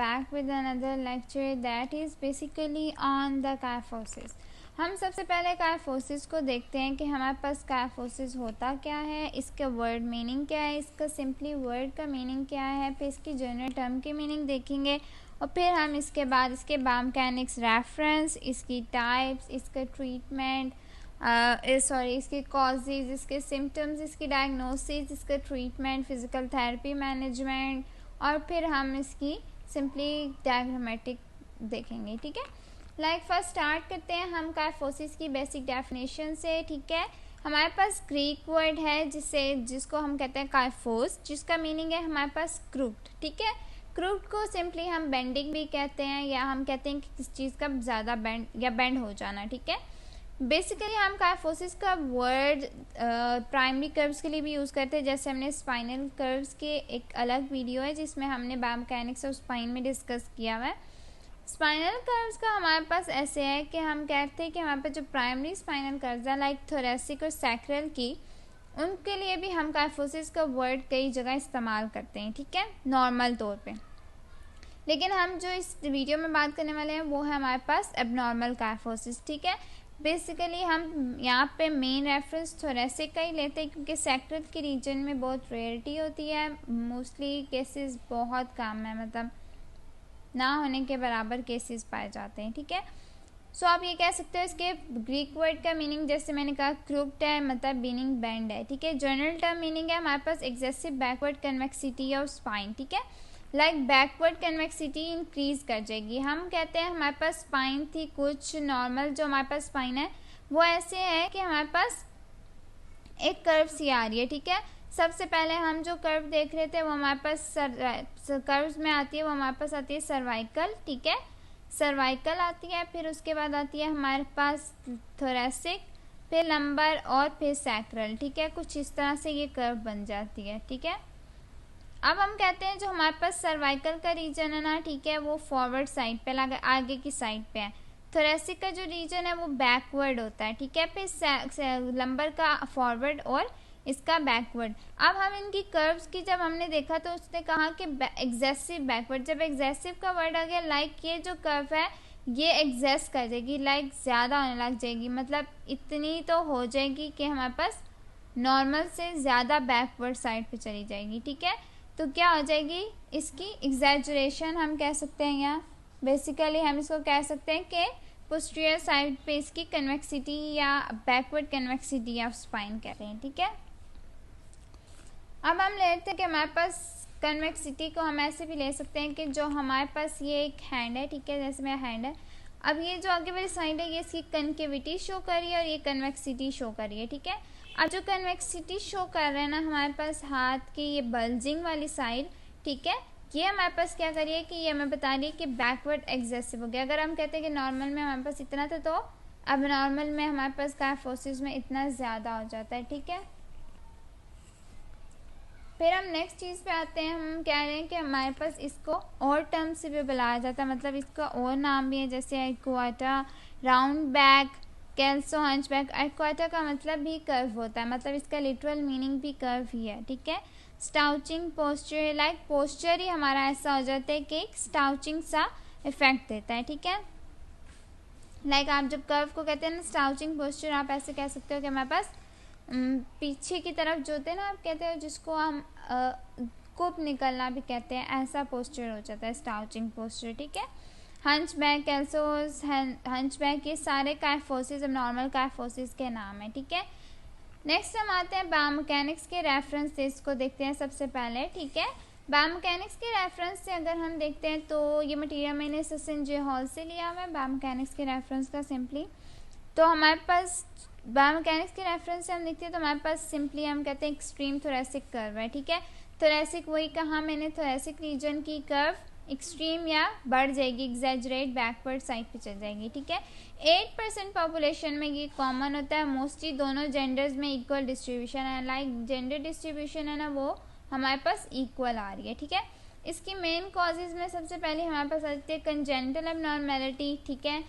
back with another lecture that is basically on the kyphosis. हम सबसे पहले कायफोसिस को देखते हैं कि हमारे पास कायफोसिस होता क्या है, इसका वर्ड मीनिंग क्या है, इसका सिंपली वर्ड का मीनिंग क्या है, फिर इसकी जनरल टर्म की मीनिंग देखेंगे और फिर हम इसके बाद इसके बायोमैकेनिक्स रेफरेंस, इसकी टाइप्स, इसका ट्रीटमेंट इसके कॉजेज, इसके सिम्टम्स, इसकी डायग्नोसिस, इसका ट्रीटमेंट, फिज़िकल थेरेपी मैनेजमेंट और फिर हम इसकी सिंपली डायग्रामेटिक देखेंगे. ठीक है, फर्स्ट स्टार्ट करते हैं हम कायफोसिस की बेसिक डेफिनेशन से. ठीक है, हमारे पास ग्रीक वर्ड है जिसको हम कहते हैं कायफोस, जिसका मीनिंग है हमारे पास क्रूट. ठीक है, क्रूट को सिंपली हम बेंडिंग भी कहते हैं या हम कहते हैं कि किस चीज़ का ज़्यादा बेंड हो जाना. ठीक है, बेसिकली हम कायफोसिस का वर्ड प्राइमरी कर्व्स के लिए भी यूज़ करते हैं. जैसे हमने स्पाइनल कर्व्स के एक अलग वीडियो है जिसमें हमने बायोमैकेनिक्स और स्पाइन में डिस्कस किया हुआ है. स्पाइनल कर्व्स का हमारे पास ऐसे है कि हम कहते हैं कि हमारे पास जो प्राइमरी स्पाइनल कर्व्स है लाइक थोरेसिक और सैक्रल की, उनके लिए भी हम कायफोसिस का वर्ड कई जगह इस्तेमाल करते हैं. ठीक है, नॉर्मल तौर पे. लेकिन हम जो इस वीडियो में बात करने वाले हैं वो है हमारे पास एबनॉर्मल कायफोसिस. ठीक है, बेसिकली हम यहाँ पे मेन रेफरेंस थोरेसिक का ही लेते हैं क्योंकि सैक्रल के रीजन में बहुत रेयरिटी होती है. मोस्टली केसेस बहुत कम है, मतलब ना होने के बराबर केसेस पाए जाते हैं. ठीक है, सो आप ये कह सकते हो इसके ग्रीक वर्ड का मीनिंग जैसे मैंने कहा क्रूक्ड है, मतलब मीनिंग बेंड है. ठीक है, जनरल टर्म मीनिंग है हमारे पास excessive backward convexity of spine. ठीक है, बैकवर्ड कन्वेक्सिटी इंक्रीज कर जाएगी. हम कहते हैं हमारे पास स्पाइन थी कुछ नॉर्मल, जो हमारे पास स्पाइन है वो ऐसे है कि हमारे पास एक कर्व सी आ रही है. ठीक है, सबसे पहले हम जो कर्व देख रहे थे वो हमारे पास कर्व्स में आती है, वो हमारे पास आती है सर्वाइकल. ठीक है, सर्वाइकल आती है, फिर उसके बाद आती है हमारे पास थोरेसिक, फिर लंबर और फिर सैक्रल. ठीक है, कुछ इस तरह से ये कर्व बन जाती है. ठीक है, अब हम कहते हैं जो हमारे पास सर्वाइकल का रीजन है ना, ठीक है, वो फॉरवर्ड साइड पे आगे की साइड पे है. थोरेसिक का जो रीजन है वो बैकवर्ड होता है. ठीक है, फिर लंबर का फॉरवर्ड और इसका बैकवर्ड. अब हम इनकी कर्व्स की जब हमने देखा तो उसने कहा कि एक्सेसिव बैकवर्ड. जब एक्सेसिव का वर्ड आ गया ये जो कर्व है ये एक्सेस कर जाएगी, ज़्यादा होने लग जाएगी, मतलब इतनी तो हो जाएगी कि हमारे पास नॉर्मल से ज़्यादा बैकवर्ड साइड पे चली जाएगी. ठीक है, तो क्या हो जाएगी इसकी एग्जैजरेशन हम कह सकते हैं, या बेसिकली हम इसको कह सकते हैं कि पोस्टीरियर साइड पे इसकी कन्वेक्सिटी या बैकवर्ड कन्वेक्सिटी ऑफ स्पाइन कह रहे हैं. ठीक है, अब हम लेते हैं कि हमारे पास कन्वेक्सिटी को हम ऐसे भी ले सकते हैं कि जो हमारे पास ये एक हैंड है. ठीक है, जैसे मेरा हैंड है, अब ये जो आगे वाली साइड है ये इसकी कन्केविटी शो कर रही है और ये कन्वेक्सिटी शो कर रही है. ठीक है, अब जो कन्वेक्सिटी शो कर रहे हैं ना हमारे पास हाथ की ये बल्जिंग वाली साइड, ठीक है, ये हमारे पास क्या करिए कि ये हमें बता रही है कि बैकवर्ड एक्सेसिव हो गया. अगर हम कहते हैं कि नॉर्मल में हमारे पास इतना था तो अब नॉर्मल में हमारे पास कायफोसिस में इतना ज़्यादा हो जाता है. ठीक है, फिर हम नेक्स्ट चीज़ पे आते हैं. हम कह रहे हैं कि हमारे पास इसको और टर्म से भी बुलाया जाता है, मतलब इसका और नाम भी है, जैसे एक्वाटा, राउंड बैक, कैल्सो, हंचबैक. एक्वाटा का मतलब भी कर्व होता है, मतलब इसका लिटरल मीनिंग भी कर्व ही है. ठीक है, स्टाउचिंग पोस्चर, पोस्चर ही हमारा ऐसा हो जाता है कि एक स्टाउचिंग सा इफेक्ट देता है. ठीक है, आप जब कर्व को कहते हैं ना स्टाउचिंग पोस्चर, आप ऐसे कह सकते हो कि हमारे पास पीछे की तरफ जो होते हैं ना, आप कहते हो जिसको हम कूप निकलना भी कहते हैं, ऐसा पोस्चर हो जाता है स्टाउचिंग पोस्चर. ठीक है, हंचबैक, कैल्सोस, हंचबैक, ये सारे कायफोसिस नॉर्मल कायफोसिस के नाम है. ठीक है, नेक्स्ट हम आते हैं बायोमैकेनिक्स के रेफरेंस से इसको देखते हैं सबसे पहले. ठीक है, बायोमैकेनिक्स के रेफरेंस से अगर हम देखते हैं तो ये मटेरियल मैंने SSNJ हॉल से लिया हुआ है बायोमैकेनिक्स के रेफरेंस का सिंपली. तो हमारे पास बायोमैकेनिक्स के रेफरेंस से हम देखते हैं तो हमारे पास सिंपली हम कहते हैं एक्सट्रीम थोरेसिक कर्व है. ठीक है, थोरेसिक वही कहा मैंने, थोरेसिक रीजन की कर्व एक्सट्रीम या बढ़ जाएगी, एग्जैजरेट बैकवर्ड साइड पे चल जाएगी. ठीक है, 8% पॉपुलेशन में ये कॉमन होता है. मोस्टली दोनों जेंडर्स में इक्वल डिस्ट्रीब्यूशन है, जेंडर डिस्ट्रीब्यूशन है ना वो हमारे पास इक्वल आ रही है. ठीक है, इसकी मेन कॉजेज़ में सबसे पहले हमारे पास आती है कंजेनिटल एबनॉर्मेलिटी. ठीक है,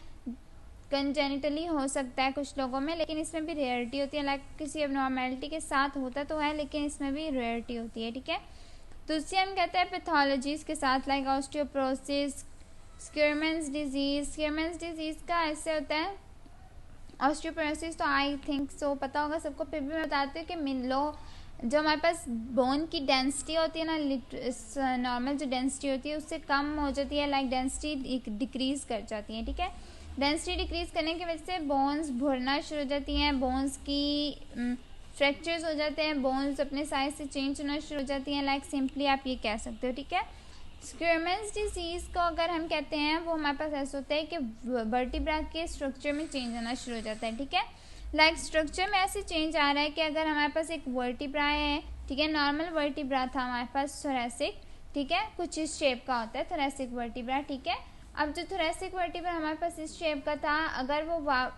कंजेनिटली हो सकता है कुछ लोगों में, लेकिन इसमें भी रेयरिटी होती है. किसी एबनॉर्मेलिटी के साथ होता तो है लेकिन इसमें भी रेयरिटी होती है. ठीक है, दूसरी हम कहते हैं पैथोलॉजीज के साथ, लाइक ऑस्टियोपोरोसिस, स्कियरमैन्स डिजीज़। स्कियरमैन्स डिजीज़ का ऐसे होता है, ऑस्टियोपोरोसिस तो आई थिंक सो पता होगा सबको, फिर भी मैं बताती हूँ कि मिलो जो हमारे पास बोन की डेंसिटी होती है ना, नॉर्मल जो डेंसिटी होती है उससे कम हो जाती है, लाइक डेंसिटी डिक्रीज़ कर जाती है, ठीक है। डेंसिटी डिक्रीज़ करने की वजह से बोन्स भरना शुरू हो जाती हैं, बोन्स की फ्रैक्चर्स हो जाते हैं, बोन्स अपने साइज से चेंज होना शुरू हो जाती हैं, लाइक सिंपली आप ये कह सकते हो, ठीक है। स्क्यूरमैन्स डिजीज़ को अगर हम कहते हैं वो हमारे पास ऐसा होता है कि वर्टिब्रा के स्ट्रक्चर में चेंज होना शुरू हो जाता है, ठीक है। लाइक स्ट्रक्चर में ऐसे चेंज आ रहा है कि अगर हमारे पास एक वर्टिब्रा है, ठीक है, नॉर्मल वर्टिब्रा था हमारे पास थोरैसिक, ठीक है, कुछ इस शेप का होता है थोरैसिक वर्टिब्रा, ठीक है। अब जो थोरैसिक वर्टिब्रा हमारे पास इस शेप का था, अगर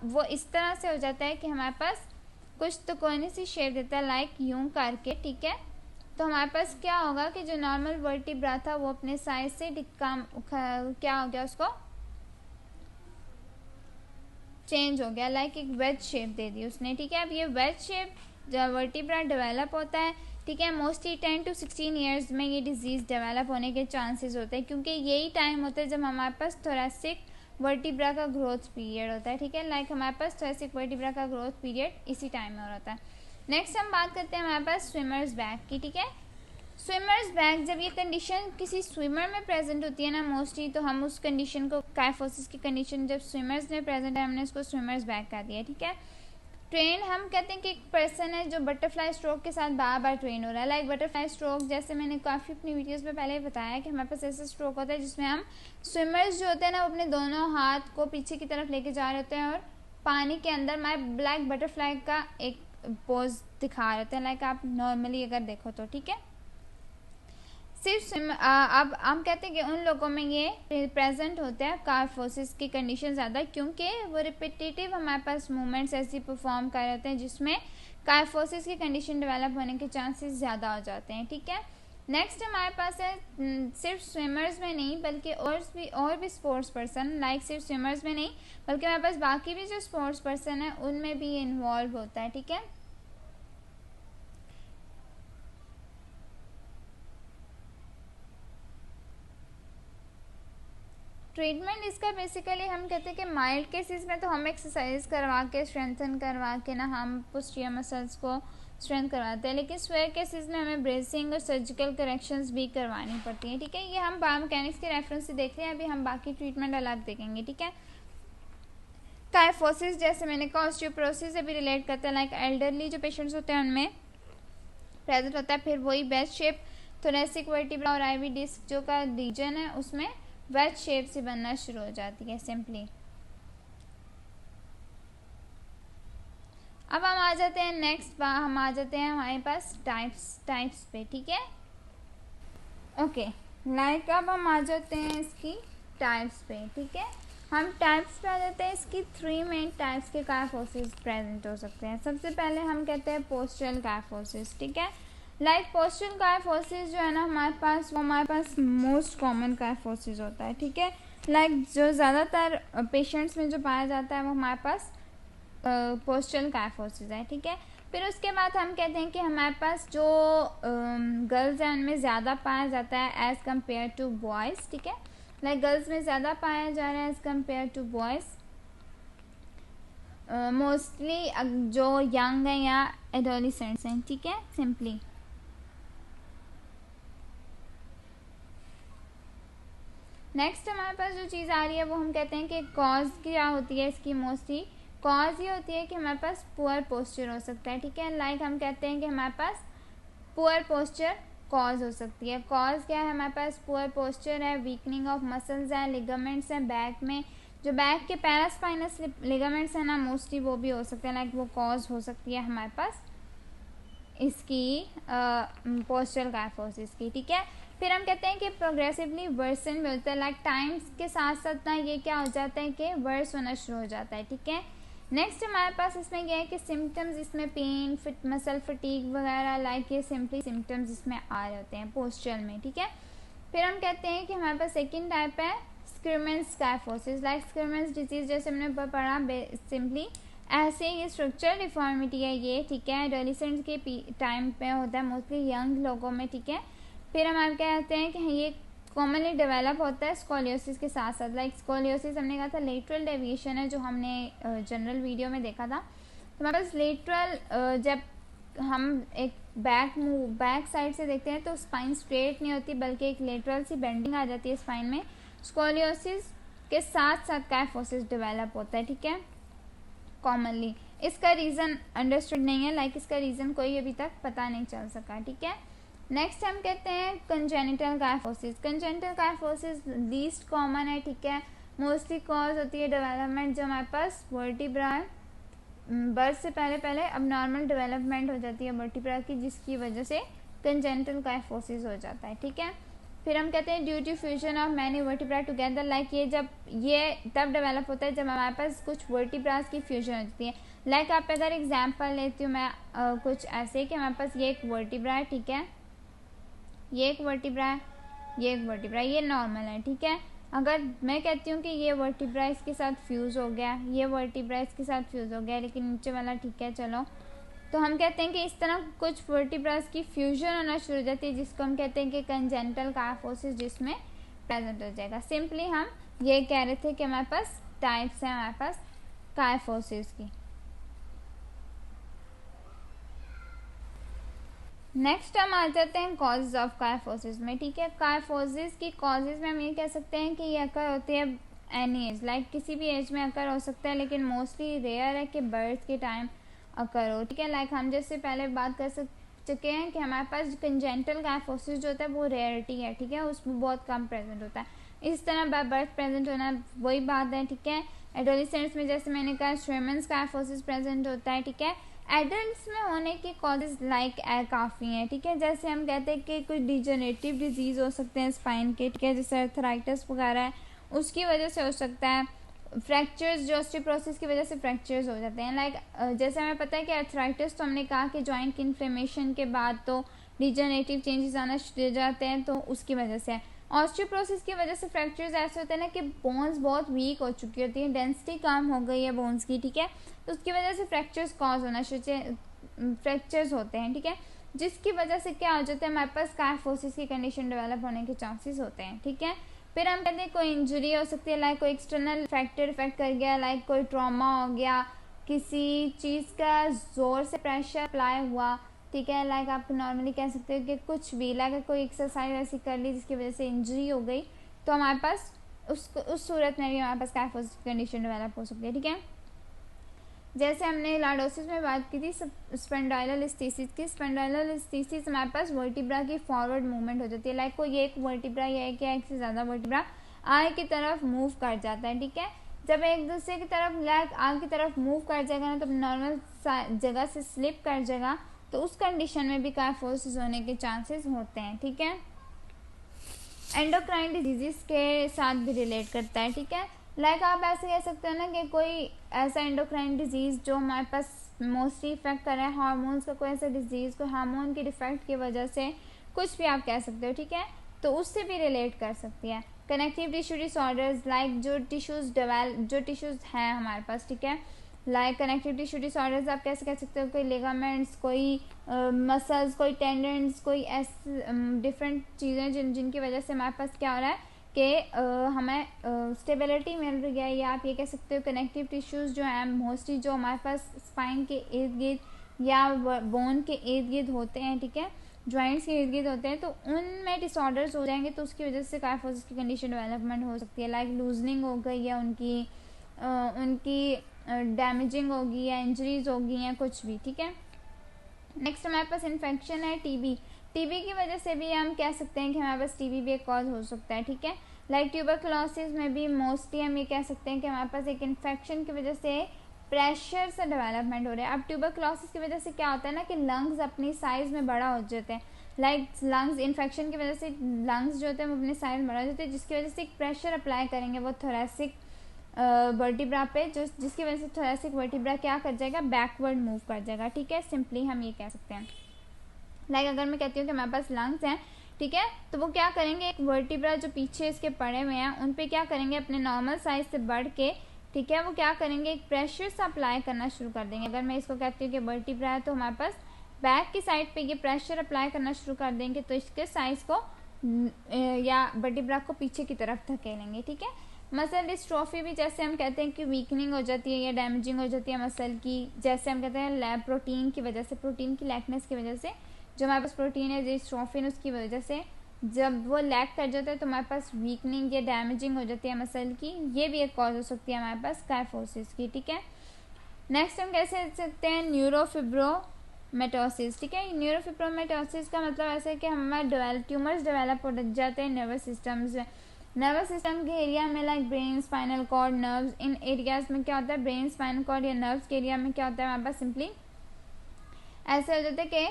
वो इस तरह से हो जाता है कि हमारे पास कुछ तो कोई सी शेप देता है, लाइक यूं करके, ठीक है, तो हमारे पास क्या होगा कि जो नॉर्मल वर्टिब्रा था वो अपने साइज से क्या हो गया, उसको चेंज हो गया, लाइक एक वेज शेप दे दी उसने, ठीक है। अब ये वेज शेप जब वर्टिब्रा डेवलप होता है, ठीक है, मोस्टली 10 to 16 ईयर्स में ये डिजीज़ डेवलप होने के चांसेस होते हैं, क्योंकि यही टाइम होता है जब हमारे पास थोरैसिक वर्टिब्रा का ग्रोथ पीरियड होता है, ठीक है, लाइक हमारे पास थोरैसिक वर्टिब्रा का ग्रोथ पीरियड इसी टाइम में होता है। नेक्स्ट हम बात करते हैं हमारे पास स्विमर्स बैक की, ठीक है। स्विमर्स बैक, जब ये कंडीशन किसी स्विमर में प्रेजेंट होती है ना मोस्टली, तो हम उस कंडीशन को, काइफोसिस की कंडीशन जब स्विमर्स में प्रेजेंट है, हमने उसको स्विमर्स बैक कह दिया, ठीक है। ट्रेन, हम कहते हैं कि एक पर्सन है जो बटरफ्लाई स्ट्रोक के साथ बार बार ट्रेन हो रहा है, लाइक बटरफ्लाई स्ट्रोक, जैसे मैंने काफ़ी अपनी वीडियोस में पहले बताया कि हमारे पास ऐसा स्ट्रोक होता है जिसमें हम स्विमर्स जो होते हैं ना वो अपने दोनों हाथ को पीछे की तरफ लेके जा रहे होते हैं और पानी के अंदर माई ब्लैक बटरफ्लाई का एक पोज दिखा रहे होते हैं, लाइक आप नॉर्मली अगर देखो तो, ठीक है। सिर्फ अब हम कहते हैं कि उन लोगों में ये प्रेजेंट होता है काइफोसिस की कंडीशन ज़्यादा, क्योंकि वो रिपीटेटिव हमारे पास मूवमेंट्स ऐसी परफॉर्म कर रहे होते हैं जिसमें काइफोसिस की कंडीशन डेवलप होने के चांसेस ज़्यादा हो जाते हैं, ठीक है। नेक्स्ट हमारे पास है सिर्फ स्विमर्स में नहीं बल्कि और भी स्पोर्ट्स पर्सन, लाइक सिर्फ स्विमर्स में नहीं बल्कि हमारे पास बाकी भी जो स्पोर्ट्स पर्सन है उनमें भी ये इन्वॉल्व होता है, ठीक है। ट्रीटमेंट इसका बेसिकली हम कहते हैं कि माइल्ड केसेस में तो हम एक्सरसाइज करवा के स्ट्रेंथन करवा के ना हम पोस्टीरियर मसल्स को स्ट्रेंथ करवाते हैं, लेकिन स्वेयर केसेस में हमें ब्रेसिंग और सर्जिकल करेक्शंस भी करवानी पड़ती हैं, ठीक है। ये हम बायोमैकेनिक्स के रेफरेंस से देख रहे हैं, अभी हम बाकी ट्रीटमेंट अलग देखेंगे, ठीक है। काइफोसिस, जैसे मैंने कहा, ऑस्टियोपोरोसिस से भी रिलेट करते हैं, लाइक एल्डरली जो पेशेंट्स होते हैं उनमें प्रेजेंट होता है, फिर वही बेस्ट शेप थोरैसिक वर्टिब्रा और आईवी डिस्क जो का रीजन है उसमें वेज शेप से बनना शुरू हो जाती है सिंपली। अब हम आ जाते हैं नेक्स्ट हम आ जाते हैं हमारे पास टाइप्स पे, ठीक है, ओके, लाइक अब हम आ जाते हैं इसकी टाइप्स पे, ठीक है। हम टाइप्स पे आ जाते हैं, इसकी 3 मेन टाइप्स के काइफोसिस प्रेजेंट हो सकते हैं। सबसे पहले हम कहते हैं पोस्चरल काइफोसिस, ठीक है। लाइक पोस्चरल काइफोसिस जो है ना हमारे पास मोस्ट कॉमन काइफोसिस होता है, ठीक है। लाइक जो ज़्यादातर पेशेंट्स में जो पाया जाता है वो हमारे पास पोस्चरल काइफोसिस है, ठीक है। फिर उसके बाद हम कहते हैं कि हमारे पास जो गर्ल्स हैं उनमें ज़्यादा पाया जाता है एज़ कम्पेयर टू बॉयज़, ठीक है। लाइक गर्ल्स में ज़्यादा पाया जा रहा है as compared to boys, mostly जो यंग हैं या एडोलिसेंट्स हैं, ठीक है, सिंपली। नेक्स्ट हमारे पास जो चीज़ आ रही है वो हम कहते हैं कि कॉज क्या होती है इसकी, मोस्टली कॉज ये होती है कि हमारे पास पुअर पोस्चर हो सकता है, ठीक है। लाइक हम कहते हैं कि हमारे पास पुअर पोस्चर कॉज हो सकती है। कॉज क्या है हमारे पास, पुअर पोस्चर है, वीकनिंग ऑफ मसल्स है, लिगामेंट्स हैं बैक में, जो बैक के पैरास्पाइनस लिगामेंट्स हैं ना मोस्टली वो भी हो सकते हैं, लाइक वो कॉज हो सकती है हमारे पास इसकी पोस्चरल काइफोसिस की, ठीक है। फिर हम कहते हैं कि प्रोग्रेसिवली वर्सन भी होता है, लाइक टाइम्स के साथ साथ ना ये क्या हो जाता है कि वर्स होना शुरू हो जाता है, ठीक है। नेक्स्ट हमारे पास इसमें क्या है कि सिम्टम्स, इसमें पेन, मसल फटीग वगैरह, लाइक ये सिंपली सिम्टम्स इसमें आ रहे होते हैं पोस्चरल में, ठीक है। फिर हम कहते हैं कि हमारे पास सेकेंड टाइप है स्क्यूरमैन्स काइफोसिस, लाइक स्क्यूरमैन्स डिजीज जैसे हमने पढ़ा, सिंपली ऐसे ये स्ट्रक्चरल डिफॉर्मिटी है ये, ठीक है, एडोलेसेंट्स के टाइम पे होता है, मोस्टली यंग लोगों में, ठीक है। फिर हम आप कहते हैं कि ये कॉमनली डेवलप होता है स्कोलियोसिस के साथ साथ। लाइक स्कोलियोसिस हमने कहा था लेटरल डेविएशन है, जो हमने जनरल वीडियो में देखा था। तो हमारे पास लेटरल जब हम एक बैक साइड से देखते हैं तो स्पाइन स्ट्रेट नहीं होती, बल्कि एक लेटरल सी बेंडिंग आ जाती है स्पाइन में। स्कोलियोसिस के साथ साथ काइफोसिस डेवलप होता है, ठीक है, कॉमनली। इसका रीज़न अंडरस्टूड नहीं है, लाइक इसका रीज़न कोई अभी तक पता नहीं चल सका, ठीक है। नेक्स्ट हम कहते हैं congenital kyphosis. Congenital kyphosis least common है, ठीक है। मोस्टली कॉज होती है डेवलपमेंट जो हमारे पास वर्टिब्रा है, बर्थ से पहले अब नॉर्मल डेवलपमेंट हो जाती है वर्टिब्रा की, जिसकी वजह से कंजेनिटल काइफोसिस हो जाता है, ठीक है। फिर हम कहते हैं due to fusion of many vertebra together. Like ये तब डेवलप होता है जब हमारे पास कुछ वर्टिब्रास की फ्यूजन होती है। लाइक आप अगर एग्जांपल लेती हूँ मैं कुछ ऐसे कि हमारे पास ये एक वर्टिब्रा है, ठीक है, ये एक वर्टिब्रा है, ये एक वर्टिब्रा, ये नॉर्मल है, ठीक है। अगर मैं कहती हूँ कि ये वर्टिब्रा इसके साथ फ्यूज़ हो गया, ये वर्टिब्रा इसके साथ फ्यूज़ हो गया, लेकिन नीचे वाला ठीक है, चलो, तो हम कहते हैं कि इस तरह कुछ वर्टिब्रास की फ्यूजन होना शुरू हो जाती है, जिसको हम कहते हैं कि कंजेनिटल काइफोसिस, जिसमें प्रेजेंट हो जाएगा। सिंपली हम ये कह रहे थे कि हमारे पास टाइप्स हैं हमारे पास काइफोसिस की। नेक्स्ट हम आ जाते हैं कॉजेज ऑफ काइफोसिस में, ठीक है। काइफोसिस की कॉजेज में हम ये कह सकते हैं कि ये अकर होती है एनी एज, लाइक किसी भी एज में अकर हो सकता है, लेकिन मोस्टली रेयर है कि बर्थ के टाइम अकर हो, ठीक है। लाइक हम जैसे पहले बात कर चुके हैं कि हमारे पास कंजेनिटल काइफोसिस जो होता है वो रेयरिटी है, ठीक है, उसमें बहुत कम प्रेजेंट होता है। इस तरह बाय बर्थ प्रेजेंट होना वही बात है, ठीक है। एडोलेसेंट्स में जैसे मैंने कहा श्वेमेंस काइफोसिस प्रेजेंट होता है, ठीक है। एडल्ट्स में होने की कॉजेज लाइक काफ़ी हैं, ठीक है। जैसे हम कहते हैं कि कोई डिजेनरेटिव डिजीज़ हो सकते हैं स्पाइन के, ठीक है, जैसे अर्थराइटिस वगैरह है, उसकी वजह से हो सकता है। फ्रैक्चर्स जो ऑस्टियोपोरोसिस की वजह से फ्रैक्चर्स हो जाते हैं। लाइक जैसे हमें पता है कि अर्थराइटिस तो हमने कहा कि जॉइंट की इन्फ्लेमेशन के बाद तो डिजेनरेटिव चेंजेस आना शुरू हो जाते हैं, तो उसकी वजह से है। ऑस्टियोपोरोसिस की वजह से फ्रैक्चर्स ऐसे होते हैं ना कि बोन्स बहुत वीक हो चुकी होती है, डेंसिटी कम हो गई है बोन्स की, ठीक है, तो उसकी वजह से फ्रैक्चर्स कॉज होना फ्रैक्चर्स होते हैं, ठीक है, जिसकी वजह से क्या हो जाता है हमारे पास काइफोसिस की कंडीशन डेवलप होने के चांसेस होते हैं, ठीक है। फिर हम कहते हैं कोई इंजरी हो सकती है, लाइक कोई एक्सटर्नल फैक्टर इफेक्ट कर गया, लाइक कोई ट्रॉमा हो गया, किसी चीज़ का ज़ोर से प्रेशर अप्लाई हुआ, ठीक है। लाइक आप नॉर्मली कह सकते हो कि कुछ भी, लाइक कोई एक्सरसाइज ऐसी कर ली जिसकी वजह से इंजरी हो गई, तो हमारे पास उस सूरत में भी हमारे पास काइफोसिस कंडीशन डेवलप हो सकती है, ठीक है। जैसे हमने लॉर्डोसिस में बात की थी स्पेंडाइलोलिस्थेसिस की। स्पेंडाइलोलिस्थेसिस हमारे पास वर्टिब्रा की फॉरवर्ड मूवमेंट हो जाती है, लाइक कोई एक वर्टिब्रा या एक से ज़्यादा वर्टिब्रा आगे की तरफ मूव कर जाता है, ठीक है। जब एक दूसरे की तरफ लाइक आगे की तरफ मूव कर जाएगा ना, तो नॉर्मल जगह से स्लिप कर जाएगा, तो उस कंडीशन में भी काइफोसिस होने के चांसेस होते हैं, ठीक है। एंडोक्राइन डिजीज़ के साथ भी रिलेट करता है, ठीक है। लाइक आप ऐसे कह सकते हो ना कि कोई ऐसा एंडोक्राइन डिजीज़ जो हमारे पास मोस्टली इफेक्ट कर रहा है हार्मोन्स का, कोई ऐसा डिजीज़, कोई हार्मोन के डिफेक्ट की वजह से, कुछ भी आप कह सकते हो, ठीक है, तो उससे भी रिलेट कर सकती है। कनेक्टिव टिश्यू डिसऑर्डर्स, लाइक जो टिश्यूज़ हैं हमारे पास, ठीक है, लाइक कनेक्टिव टिश्यू डिसऑर्डर्स आप कैसे कह सकते हो, कोई लिगामेंट्स, कोई मसल्स, कोई टेंडेंट्स, कोई ऐसे डिफरेंट चीज़ें जिनकी वजह से हमारे पास क्या हो रहा है कि हमें स्टेबिलिटी मिल रही है, या आप ये कह सकते हो कनेक्टिव टिश्यूज़ जो हैं मोस्टली जो हमारे पास स्पाइन के इर्द गिर्द या बोन के इर्द गिर्द होते हैं, ठीक है, जॉइंट्स के इर्द गिर्द होते हैं, तो उनमें डिसऑर्डर्स हो जाएंगे, तो उसकी वजह से काइफोसिस की कंडीशन डेवलपमेंट हो सकती है। लाइक लूजनिंग हो गई या उनकी डैमेजिंग होगी या इंजरीज होगी या कुछ भी, ठीक है। नेक्स्ट हमारे पास इन्फेक्शन है टीबी की वजह से भी हम कह सकते हैं कि हमारे पास टीबी भी एक कॉज हो सकता है, ठीक है। लाइक ट्यूबरकुलोसिस में भी मोस्टली हम ये कह सकते हैं कि हमारे पास एक इन्फेक्शन की वजह से प्रेशर से डेवलपमेंट हो रहा है। अब ट्यूबरकुलोसिस की वजह से क्या होता है ना कि लंग्स अपनी साइज़ में बड़ा हो जाते हैं, लाइक लंग्स इन्फेक्शन की वजह से लंग्स जो होते हैं वो अपने साइज में बड़ा हो जाते हैं, जिसकी वजह से एक प्रेशर अप्लाई करेंगे वो थोरेसिक वर्टिब्रा पे, जिसकी वजह से थोरेसिक वर्टिब्रा क्या कर जाएगा, बैकवर्ड मूव कर जाएगा, ठीक है। सिंपली हम ये कह सकते हैं। लाइक अगर मैं कहती हूँ कि हमारे पास लंग्स हैं, ठीक है, तो वो क्या करेंगे, एक वर्टिब्रा जो पीछे इसके पड़े हुए हैं उन पे क्या करेंगे, अपने नॉर्मल साइज से बढ़ के, ठीक है, वो क्या करेंगे, एक प्रेशर से अप्लाई करना शुरू कर देंगे। अगर मैं इसको कहती हूँ कि वर्टिब्रा है, तो हमारे पास बैक की साइड पे ये प्रेशर अप्लाई करना शुरू कर देंगे तो इसके साइज को या वर्टिब्रा को पीछे की तरफ धकेलेंगे, ठीक है। मसल डिस्ट्रोफी भी जैसे हम कहते हैं कि वीकनिंग हो जाती है या डैमेजिंग हो जाती है मसल की, जैसे हम कहते हैं लैब प्रोटीन की वजह से, प्रोटीन की लैकनेस की वजह से, जो हमारे पास प्रोटीन है डिस्ट्रोफिन उसकी वजह से जब वो लैक कर जाता है तो हमारे पास वीकनिंग या डैमेजिंग हो जाती है मसल की, ये भी एक कॉज हो सकती है हमारे पास काइफोसिस की, ठीक है। नेक्स्ट हम कैसे देख सकते हैं न्यूरोफिब्रोमेटोसिस, ठीक है। न्यूरोफिब्रोमेटोसिस का मतलब ऐसा है कि हमारे ट्यूमर्स डेवलप हो जाते हैं नर्वस सिस्टम्स, नर्वस सिस्टम के एरिया में, like brain, spinal cord, nerves. इन एरियाज में क्या होता है, ब्रेन, स्पाइनल कॉर्ड या नर्व्स के एरिया में क्या होता है हमारे पास सिंपली ऐसे हो जाता है कि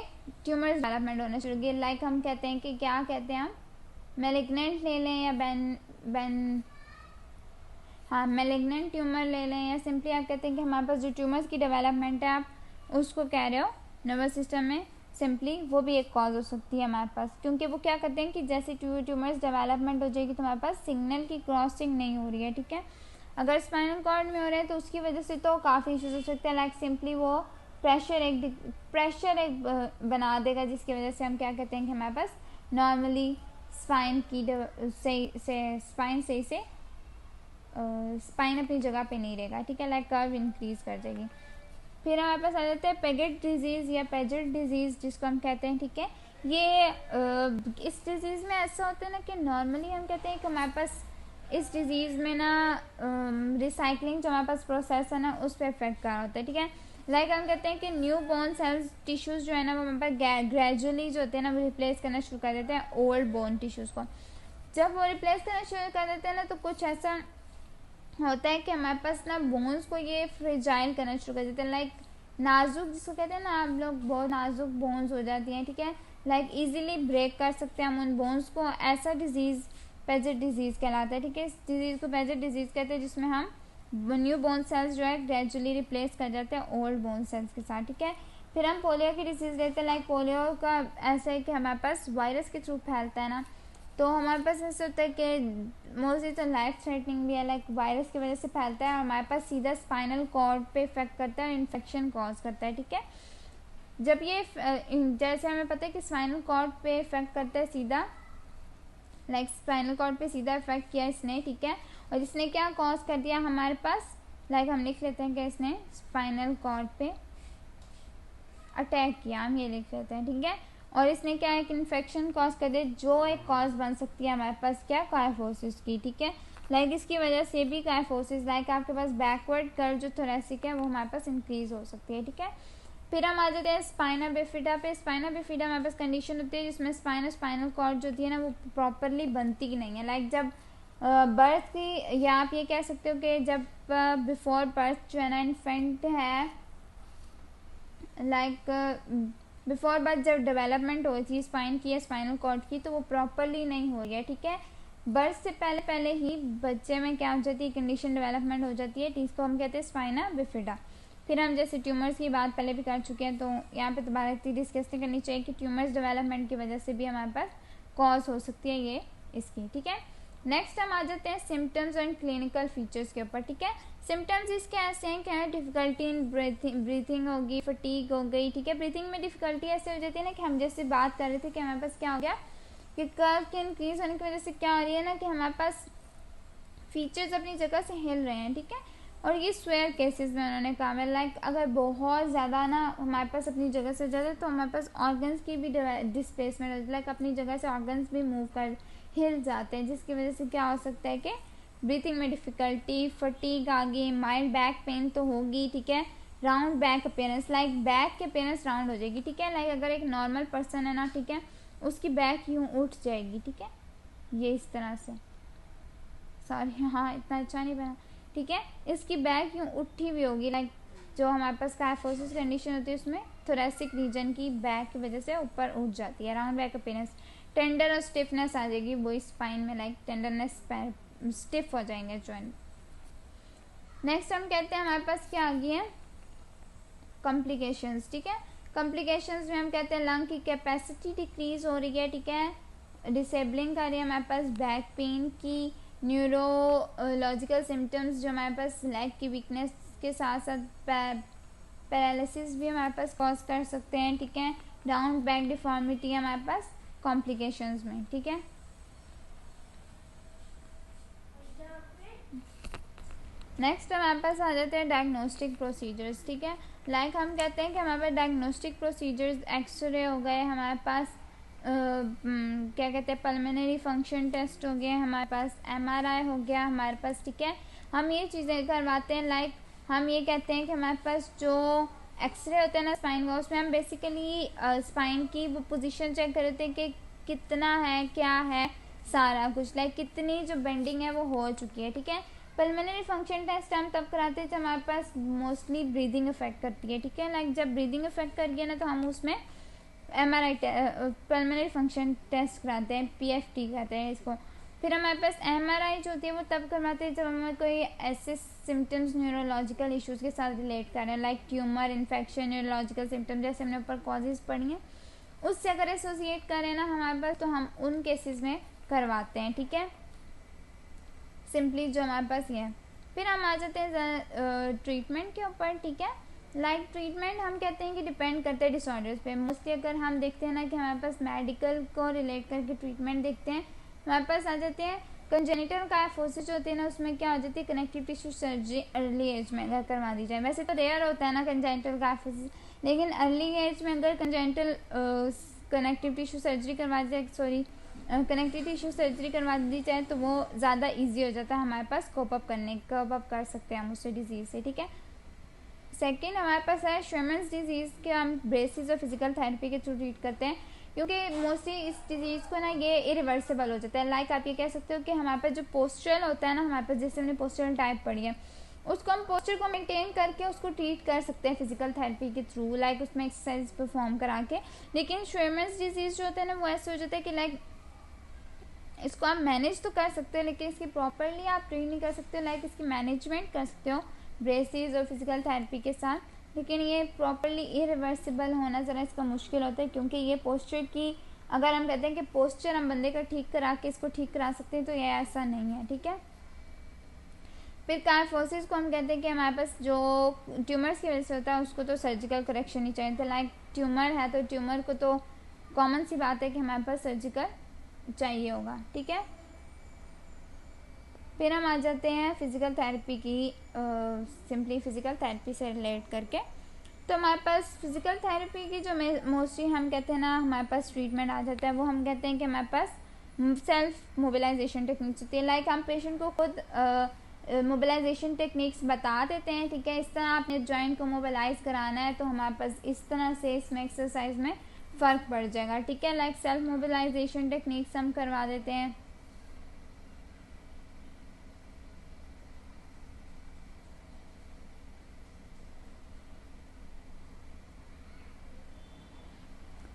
ट्यूमर्स डेवलपमेंट होना शुरू किए। लाइक हम कहते हैं कि क्या कहते हैं हम, मेलिग्नेंट ले लें या मेलिग्नेंट ट्यूमर ले लें, या सिंपली आप कहते हैं कि हमारे पास जो ट्यूमर्स की डेवलपमेंट है आप उसको कह रहे हो नर्वस सिस्टम में, सिंपली वो भी एक कॉज हो सकती है हमारे पास, क्योंकि वो क्या करते हैं कि जैसे ट्यूमर्स डेवलपमेंट हो जाएगी तो हमारे पास सिग्नल की क्रॉसिंग नहीं हो रही है, ठीक है। अगर स्पाइनल कॉर्ड में हो रहे हैं तो उसकी वजह से तो काफ़ी इशूज हो सकते हैं, लाइक सिंपली वो प्रेशर एक बना देगा, जिसकी वजह से हम क्या कहते हैं कि हमारे पास नॉर्मली स्पाइन की स्पाइन सही से स्पाइन अपनी जगह पे नहीं रहेगा, ठीक है, लाइक कर्व इंक्रीज कर जाएगी। फिर हमारे पास आ जाता है पेगेट डिजीज़ या पेजेट डिजीज़ जिसको हम कहते हैं, ठीक है। ये इस डिजीज़ में ऐसा होता है ना कि नॉर्मली हम कहते हैं कि हमारे पास इस डिजीज़ में ना रिसाइकलिंग जो हमारे पास प्रोसेस है ना उस पर इफेक्ट कर रहा होता है, ठीक है। लाइक हम कहते हैं कि न्यू बोन सेल्स टिश्यूज़ जो है ना वो हमारे पास ग्रेजुअली जो होते हैं ना वो रिप्लेस करना शुरू कर देते हैं ओल्ड बोन टिश्यूज़ को। जब वो रिप्लेस करना शुरू कर देते हैं ना तो कुछ ऐसा होता है कि हमारे पास ना बोन्स को ये फ्रेजाइल करना शुरू कर देते हैं, लाइक नाजुक जिसको कहते हैं ना आप लोग, बहुत नाजुक बोन्स हो जाती हैं, ठीक है, लाइक इजीली ब्रेक कर सकते हैं हम उन बोन्स को। ऐसा डिजीज़ पेजेट डिजीज़ कहलाता है, ठीक है। इस डिजीज़ को पेजेट डिजीज़ कहते हैं जिसमें हम न्यू बोन सेल्स जो है ग्रेजुअली रिप्लेस कर जाते हैं ओल्ड बोन सेल्स के साथ, ठीक है। फिर हम पोलियो की डिजीज़ लेते हैं, लाइक पोलियो का ऐसा है कि हमारे पास वायरस के थ्रू फैलता है ना, तो हमारे पास ऐसा होता है कि मोस्टली तो लाइफ थ्रेटनिंग भी है, लाइक वायरस की वजह से फैलता है और हमारे पास सीधा स्पाइनल कॉर्ड पे इफेक्ट करता है और इन्फेक्शन कॉज करता है, ठीक है। जब ये जैसे हमें पता है कि स्पाइनल कॉर्ड पे इफेक्ट करता है सीधा, लाइक स्पाइनल कॉर्ड पे सीधा इफेक्ट किया इसने, ठीक है, और इसने क्या कॉज कर दिया हमारे पास, लाइक हम लिख लेते हैं कि इसने स्पाइनल कॉर्ड पे अटैक किया, हम ये लिख लेते हैं, ठीक है, और इसने क्या एक इन्फेक्शन कॉज कर दिया जो एक कॉज बन सकती है हमारे पास क्या, काइफोसिस की, ठीक है। लाइक इसकी वजह से भी काइफोसिस, लाइक आपके पास बैकवर्ड कर्व जो थोरेसिक है वो हमारे पास इंक्रीज हो सकती है, ठीक है। फिर हम आ जाते हैं स्पाइना बिफिडा पे। स्पाइना बिफिडा हमारे पास कंडीशन होती है जिसमें स्पाइनल कॉर्ड जो होती है ना वो प्रॉपरली बनती ही नहीं है, लाइक जब बर्थ की, या आप ये कह सकते हो कि जब बिफोर बर्थ जो है ना इन्फेंट है, लाइक बिफोर बर्थ जब डेवलपमेंट हो थी स्पाइन की या स्पाइनल कॉर्ड की तो वो प्रॉपरली नहीं हो रही है, ठीक है। बर्थ से पहले पहले ही बच्चे में क्या हो जाती है, कंडीशन डेवलपमेंट हो जाती है, जिसको हम कहते हैं स्पाइना बिफिडा। फिर हम जैसे ट्यूमर्स की बात पहले भी कर चुके हैं तो यहाँ पे दोबारा डिस्कस नहीं करनी चाहिए कि ट्यूमर्स डेवलपमेंट की वजह से भी हमारे पास कॉज हो सकती है ये इसकी, ठीक है। नेक्स्ट हम आ जाते हैं सिम्टम्स एंड क्लिनिकल फीचर्स के ऊपर, ठीक है। सिम्टम्स इसके ऐसे हैं क्या, डिफिकल्टी इन ब्रीथिंग होगी, फटीग हो गई, ठीक है। ब्रीथिंग में डिफिकल्टी ऐसे हो जाती है ना कि हम जैसे बात कर रहे थे कि हमारे पास क्या हो गया कि कर्व के इंक्रीज होने की वजह से क्या हो रही है ना कि हमारे पास फीचर्स अपनी जगह से हिल रहे हैं, ठीक है। और ये स्वेयर केसेस में उन्होंने कहा है, लाइक अगर बहुत ज़्यादा ना हमारे पास अपनी जगह से ज़्यादा तो हमारे पास ऑर्गन्स की भी डिस्प्लेसमेंट होती है, लाइक अपनी जगह से ऑर्गन्स भी मूव कर हिल जाते हैं, जिसकी वजह से क्या हो सकता है कि ब्रीथिंग में डिफ़िकल्टी, फटीग आ गई, माइल्ड बैक पेन तो होगी, ठीक है। Round back appearance, like back के अपीयरेंस राउंड हो जाएगी, ठीक है। लाइक अगर एक नॉर्मल पर्सन है ना, ठीक है, उसकी बैक यूँ उठ जाएगी, ठीक है, ये इस तरह से, सॉरी हाँ इतना अच्छा नहीं बना, ठीक है। इसकी बैक यूँ उठी हुई होगी, लाइक जो हमारे पास काइफोसिस कंडीशन होती है उसमें थोरेसिक रीजन की बैक की वजह से ऊपर उठ जाती है, राउंड बैक अपीयरेंस। टेंडर और स्टिफनेस आ जाएगी वो स्पाइन में, लाइक टेंडरनेस, स्टिफ हो जाएंगे जॉइंट। नेक्स्ट हम कहते हैं हमारे पास क्या आ गई है, कॉम्प्लिकेशंस, ठीक है। कॉम्प्लिकेशंस में हम कहते हैं लंग की कैपेसिटी डिक्रीज हो रही है, ठीक है, डिसेबलिंग कर रही है हमारे पास बैक पेन की, न्यूरोलॉजिकल सिम्टम्स जो हमारे पास लेग की वीकनेस के साथ साथ पैरालिसिस भी हमारे पास कॉज कर सकते हैं, ठीक है। राउंड बैक डिफॉर्मिटी हमारे पास कॉम्प्लिकेशंस में, ठीक है। नेक्स्ट हमारे पास आ जाते हैं डायग्नोस्टिक प्रोसीजर्स, ठीक है। लाइक हम कहते हैं कि हमारे पास डायग्नोस्टिक प्रोसीजर्स एक्सरे हो गए, हमारे पास क्या कहते हैं पल्मोनरी फंक्शन टेस्ट हो गए, हमारे पास एमआरआई हो गया हमारे पास, ठीक है। हम ये चीज़ें करवाते हैं। लाइक हम ये कहते हैं कि हमारे पास जो एक्सरे होता है ना स्पाइन का, उसमें हम बेसिकली स्पाइन की वो पोजीशन चेक करते हैं कि कितना है, क्या है, सारा कुछ, लाइक कितनी जो बेंडिंग है वो हो चुकी है, ठीक है। पल्मोनरी फंक्शन टेस्ट हम तब कराते हैं जब हमारे पास मोस्टली ब्रीदिंग इफेक्ट करती है, ठीक है। लाइक जब ब्रीदिंग इफेक्ट कर गया ना तो हम उसमें एमआरआई पल्मोनरी फंक्शन टेस्ट कराते हैं, पीएफटी कहते हैं इसको। फिर हमारे पास एमआरआई जो होती है वो तब करवाते हैं जब हमें कोई ऐसे सिम्टम्स न्यूरोलॉजिकल इश्यूज के साथ रिलेट कर रहे हैं, like tumour, infection, neurological symptoms जैसे हमने ऊपर कॉजेज पढ़ी हैं, उससे अगर एसोसिएट करें ना हमारे पास तो हम उन केसेस में करवाते हैं, ठीक है। सिंपली जो हमारे पास ये है। फिर हम आ जाते हैं ट्रीटमेंट के ऊपर, ठीक है। लाइक ट्रीटमेंट हम कहते हैं कि डिपेंड करते हैं डिसऑर्डर्स पे। मोस्टली अगर हम देखते हैं ना कि हमारे पास मेडिकल को रिलेट करके ट्रीटमेंट देखते हैं, हमारे पास आ जाते हैं कंजेनिटल काइफोसिस जो होती है ना, उसमें क्या हो जाती है connective tissue surgery early age में अगर करवा दी जाए। वैसे तो रेयर होता है ना कंजेनिटल काइफोसिस, लेकिन अर्ली एज में अगर कंजेनिटल कनेक्टिव टिश्यू सर्जरी करवा दी जाए, कनेक्टिव टिश्यू सर्जरी करवा दी जाए तो वो ज़्यादा इजी हो जाता है हमारे पास कोप अप कर सकते हैं हम उससे डिजीज़ से, ठीक है। सेकेंड हमारे पास है श्वेमन्स डिजीज़ के हम ब्रेसिस और फिजिकल थेरेपी के थ्रू ट्रीट करते हैं, क्योंकि मोस्टली इस डिजीज़ को ना ये इरिवर्सिबल हो जाता है। लाइक आप ये कह सकते हो कि हमारे पास जो पोस्चरल होता है ना, हमारे पास जैसे हमने पोस्चरल टाइप पढ़ी है, उसको हम पोस्चर को मेंटेन करके उसको ट्रीट कर सकते हैं फिजिकल थेरेपी के थ्रू, लाइक उसमें एक्सरसाइज परफॉर्म करा के। लेकिन श्वेमन्स डिजीज़ जो होता है ना वो ऐसे हो जाता है कि लाइक इसको आप मैनेज तो कर सकते हो लेकिन इसकी प्रॉपरली आप ट्रीट नहीं कर सकते हो। लाइक इसकी मैनेजमेंट कर सकते हो ब्रेसिस और फिजिकल थेरेपी के साथ, लेकिन ये प्रॉपरली इरिवर्सिबल होना ज़रा इसका मुश्किल होता है, क्योंकि ये पोस्चर की अगर हम कहते हैं कि पोस्चर हम बंदे का ठीक करा के इसको ठीक करा सकते हैं तो ये ऐसा नहीं है, ठीक है। फिर काइफोसिस को हम कहते हैं कि हमारे पास जो ट्यूमर्स की वजह से होता है उसको तो सर्जिकल करेक्शन ही चाहिए था। लाइक ट्यूमर है तो ट्यूमर को तो कॉमन सी बात है कि हमारे पास सर्जिकल चाहिए होगा, ठीक है। फिर हम आ जाते हैं फिज़िकल थेरेपी की, सिंपली फ़िज़िकल थेरेपी से रिलेट करके। तो हमारे पास फिज़िकल थेरेपी की जो मोस्टली हम कहते हैं ना हमारे पास ट्रीटमेंट आ जाता है, वो हम कहते हैं कि हमारे पास सेल्फ मोबिलाइजेशन टेक्निक्स होती है। लाइक हम पेशेंट को खुद मोबिलाइजेशन टेक्निक्स बता देते हैं, ठीक है। इस तरह आपने जॉइंट को मोबिलाइज कराना है तो हमारे पास इस तरह से इसमें एक्सरसाइज में फ़र्क पड़ जाएगा, ठीक है। लाइक सेल्फ मोबिलाइजेशन टेक्निक्स हम करवा देते हैं।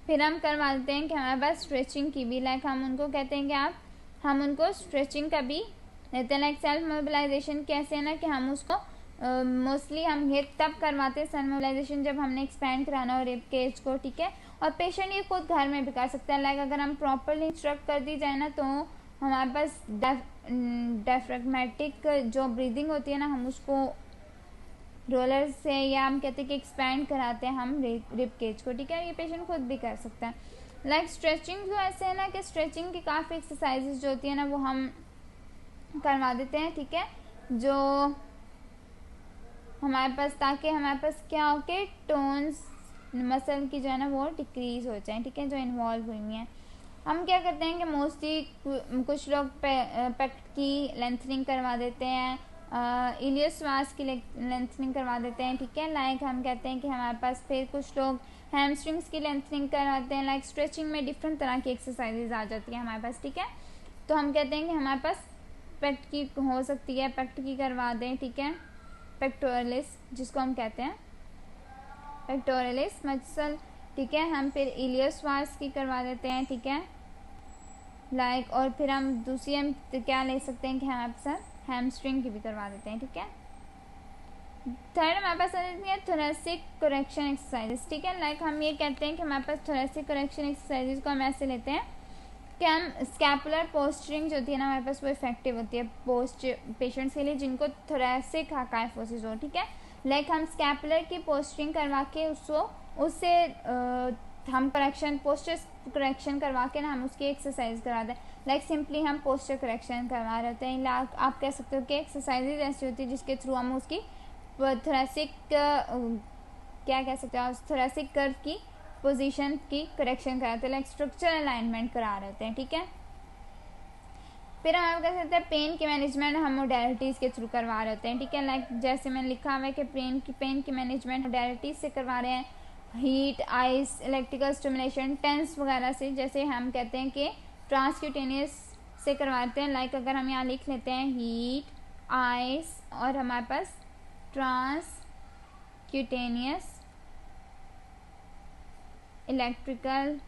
फिर हम करवा देते हैं कि हमारे पास स्ट्रेचिंग की भी, लाइक हम उनको कहते हैं कि हम उनको स्ट्रेचिंग का भी देते हैं। लाइक सेल्फ मोबिलाइजेशन कैसे है ना कि हम उसको मोस्टली हम ये तब करवाते हैं सेल्फ मोबिलाइजेशन जब हमने एक्सपैंड कराना हो रिब केज को, ठीक है। और पेशेंट ये खुद घर में भी कर सकता है। लाइक अगर हम प्रॉपरली इंस्ट्रक्ट कर दी जाए ना तो हमारे पास डायफ्रेगमेटिक जो ब्रीदिंग होती है ना हम उसको रोलर से या हम कहते हैं कि एक्सपैंड कराते हैं हम रिब केज को, ठीक है। ये पेशेंट खुद भी कर सकता है। लाइक स्ट्रेचिंग जो ऐसे है ना कि स्ट्रेचिंग की काफ़ी एक्सरसाइजेज जो होती है ना वो हम करवा देते हैं, ठीक है। जो हमारे पास ताकि हमारे पास क्या हो के टोन्स मसल की जो है ना वो डिक्रीज हो जाए, ठीक है, जो इन्वॉल्व हुई हैं। हम क्या करते हैं कि मोस्टली कुछ लोग पेक्ट की लेंथनिंग करवा देते हैं, इलियस श्वास की लेंथनिंग करवा देते हैं, ठीक है। लाइक हम कहते हैं कि हमारे पास फिर कुछ लोग हैमस्ट्रिंग्स की लेंथनिंग करवाते हैं। लाइक स्ट्रेचिंग में डिफरेंट तरह की एक्सरसाइजेज आ जाती हैं हमारे पास, ठीक है। तो हम कहते हैं कि हमारे पास पेक्ट की हो सकती है, पेक्ट की करवा दें, ठीक है। पेक्टोरलिस जिसको हम कहते हैं पेक्टोरलिस मसल, ठीक है। हम फिर इलियस श्वास की करवा देते हैं, ठीक है। लाइक और फिर हम दूसरी हम क्या ले सकते हैं कि हमारे साथ हैमस्ट्रिंग की भी करवा देते हैं, ठीक है। थर्ड हमारे पास आ जाती है थोरेसिक करेक्शन एक्सरसाइजेस, ठीक है। लाइक हम ये कहते हैं कि हमारे पास थोरेसिक करेक्शन एक्सरसाइजेस को हम ऐसे लेते हैं कि हम स्कैपुलर पोस्चरिंग जो होती है ना हमारे पास वो इफेक्टिव होती है पेशेंट्स के लिए जिनको थोरेसिक काइफोसिस हो, ठीक है। लाइक हम स्कैपुलर की पोस्चरिंग करवा के उससे हम पोस्चर करेक्शन करवा के ना हम उसकी एक्सरसाइज कराते हैं। लाइक सिंपली हम पोस्चर करेक्शन करवा रहे होते हैं। आप कह सकते हो कि एक्सरसाइजेज ऐसी होती है जिसके थ्रू हम उसकी थोरेसिक क्या कह सकते हैं, थोरेसिक कर्व की पोजीशन की करेक्शन कराते हैं, लाइक स्ट्रक्चरल अलाइनमेंट करा रहे होते हैं। ठीक है, फिर हम कह सकते हैं पेन की मैनेजमेंट हम मोडेलिटीज़ के थ्रू करवा रहे होते हैं। ठीक है, लाइक जैसे मैंने लिखा हुआ है कि पेन की मैनेजमेंट मोडेलिटीज़ से करवा रहे हैं, heat, ice, electrical stimulation, TENS वगैरह से। जैसे हम कहते हैं कि ट्रांसक्यूटेनियस से करवाते हैं, लाइक अगर हम यहाँ लिख लेते हैं हीट, आइस और हमारे पास ट्रांसक्यूटेनियस, इलेक्ट्रिकल,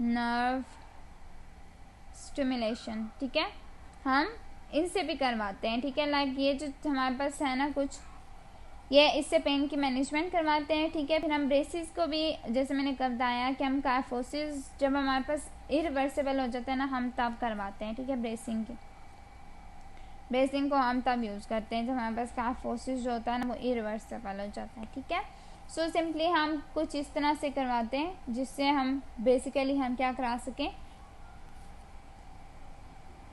नर्व स्टिमुलेशन। ठीक है, हम इनसे भी करवाते हैं। ठीक है, लाइक ये जो हमारे पास है ना कुछ, ये इससे पेन की मैनेजमेंट करवाते हैं। ठीक है, फिर हम ब्रेसिस को भी जैसे मैंने कब बताया कि हम कायफोसिस जब हमारे पास इरिवर्सिबल हो जाता है ना हम तब करवाते हैं। ठीक है, ब्रेसिंग को हम तब यूज़ करते हैं जब हमारे पास कायफोसिस जो होता है ना वो इरिवर्सिबल हो जाता है। ठीक है, सो सिंपली हम कुछ इस तरह से करवाते हैं जिससे हम बेसिकली हम क्या करा सकें,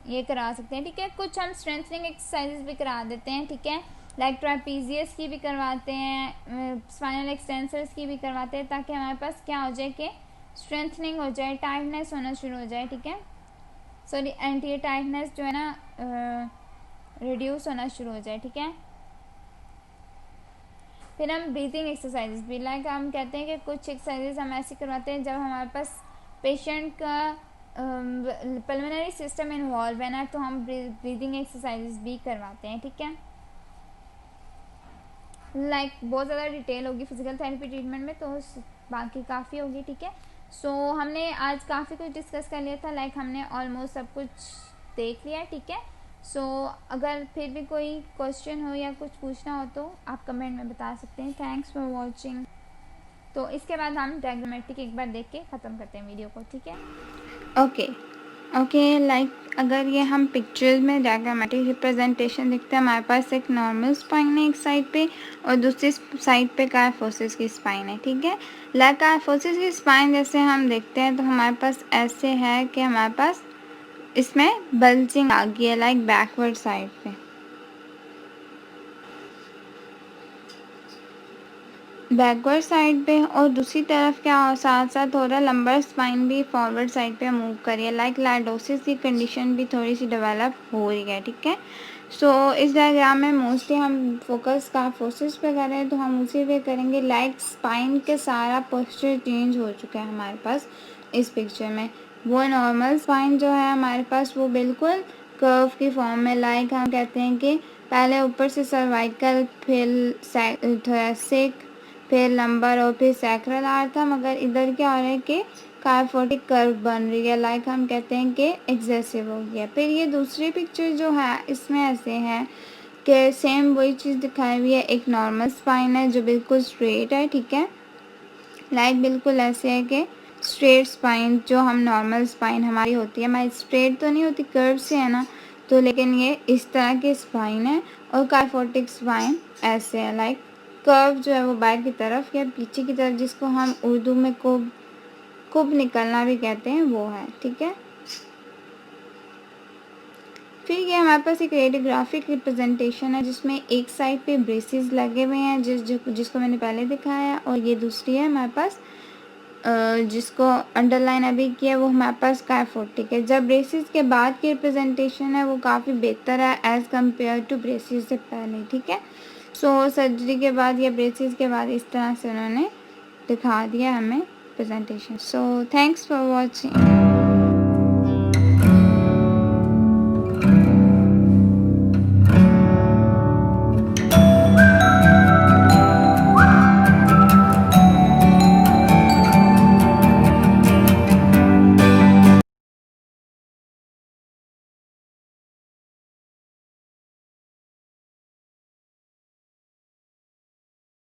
ये करा सकते हैं। ठीक है, कुछ हम स्ट्रेंथनिंग एक्सरसाइजेस भी करा देते हैं। ठीक है, लाइक ट्रापीजियस की भी करवाते हैं, स्पाइनल एक्सटेंसर्स की भी करवाते हैं, ताकि हमारे पास क्या हो जाए कि स्ट्रेंथनिंग हो जाए, टाइटनेस होना शुरू हो जाए। ठीक है, सॉरी एंटी टाइटनेस जो है ना रिड्यूस होना शुरू हो जाए। ठीक है, फिर हम ब्रीथिंग एक्सरसाइजेस भी, लाइक हम कहते हैं कि कुछ एक्सरसाइजेस हम ऐसी करवाते हैं जब हमारे पास पेशेंट का पल्मोनरी सिस्टम इन्वॉल्व है ना, तो हम ब्रीदिंग एक्सरसाइजेस भी करवाते हैं। ठीक है, लाइक बहुत ज़्यादा डिटेल होगी फिजिकल थेरेपी ट्रीटमेंट में, तो बाकी काफ़ी होगी। ठीक है, सो हमने आज काफ़ी कुछ डिस्कस कर लिया था, लाइक हमने ऑलमोस्ट सब कुछ देख लिया। ठीक है, सो अगर फिर भी कोई क्वेश्चन हो या कुछ पूछना हो तो आप कमेंट में बता सकते हैं। Thanks for watching. तो इसके बाद हम डायग्रामेटिक एक बार देख के ख़त्म करते हैं वीडियो को। ठीक है, ओके, लाइक अगर ये हम पिक्चर्स में डायग्रामेटिक रिप्रेजेंटेशन दिखते हैं, हमारे पास एक नॉर्मल स्पाइन है एक साइड पे और दूसरी साइड पे कायफोसिस की स्पाइन है। ठीक है, लाइक कायफोसिस की स्पाइन जैसे हम देखते हैं तो हमारे पास ऐसे है कि हमारे पास इसमें बल्जिंग आ गई है, लाइक बैकवर्ड साइड पे और दूसरी तरफ क्या साथ साथ हो रहा है, लंबर स्पाइन भी फॉरवर्ड साइड पे मूव करी है, लाइक लॉर्डोसिस की कंडीशन भी थोड़ी सी डेवलप हो रही है। ठीक है, सो इस डायग्राम में मोस्टली हम फोकस कायफोसिस पे कर रहे हैं, तो हम उसी पे करेंगे। लाइक स्पाइन के सारा पोस्चर चेंज हो चुका है हमारे पास इस पिक्चर में। वो नॉर्मल स्पाइन जो है हमारे पास वो बिल्कुल कर्व की फॉर्म में, लाइक हम कहते हैं कि पहले ऊपर से सर्वाइकल, फिर थोरेसिक, फिर लंबर और फिर सैक्रल आर्ट था, मगर इधर क्या हो रहा है कि कायफोटिक कर्व बन रही है, लाइक हम कहते हैं कि एक्सेसिव हो गया। फिर ये दूसरी पिक्चर जो है इसमें ऐसे है कि सेम वही चीज़ दिखाई हुई है, एक नॉर्मल स्पाइन है जो बिल्कुल स्ट्रेट है। ठीक है, लाइक बिल्कुल ऐसे है कि स्ट्रेट स्पाइन जो हम नॉर्मल स्पाइन हमारी होती है, हमारी स्ट्रेट तो नहीं होती, कर्व से है ना, तो लेकिन ये इस तरह की स्पाइन है। और कायफोटिक स्पाइन ऐसे है, लाइक कर्व जो है वो बाहर की तरफ या पीछे की तरफ, जिसको हम उर्दू में कुब निकलना भी कहते हैं, वो है। ठीक है, फिर ये हमारे पास एक रेडियोग्राफिक रिप्रेजेंटेशन है जिसमें एक साइड पे ब्रेसेस लगे हुए हैं जिसको मैंने पहले दिखाया, और ये दूसरी है हमारे पास जिसको अंडरलाइन अभी किया, वो हमारे पास कायफोटिक है। जब ब्रेसेस के बाद की रिप्रेजेंटेशन है वो काफ़ी बेहतर है एज़ कम्पेयर टू ब्रेसेस से पहले। ठीक है, सो सर्जरी के बाद या ब्रेसेस के बाद इस तरह से उन्होंने दिखा दिया हमें presentation. So thanks for watching.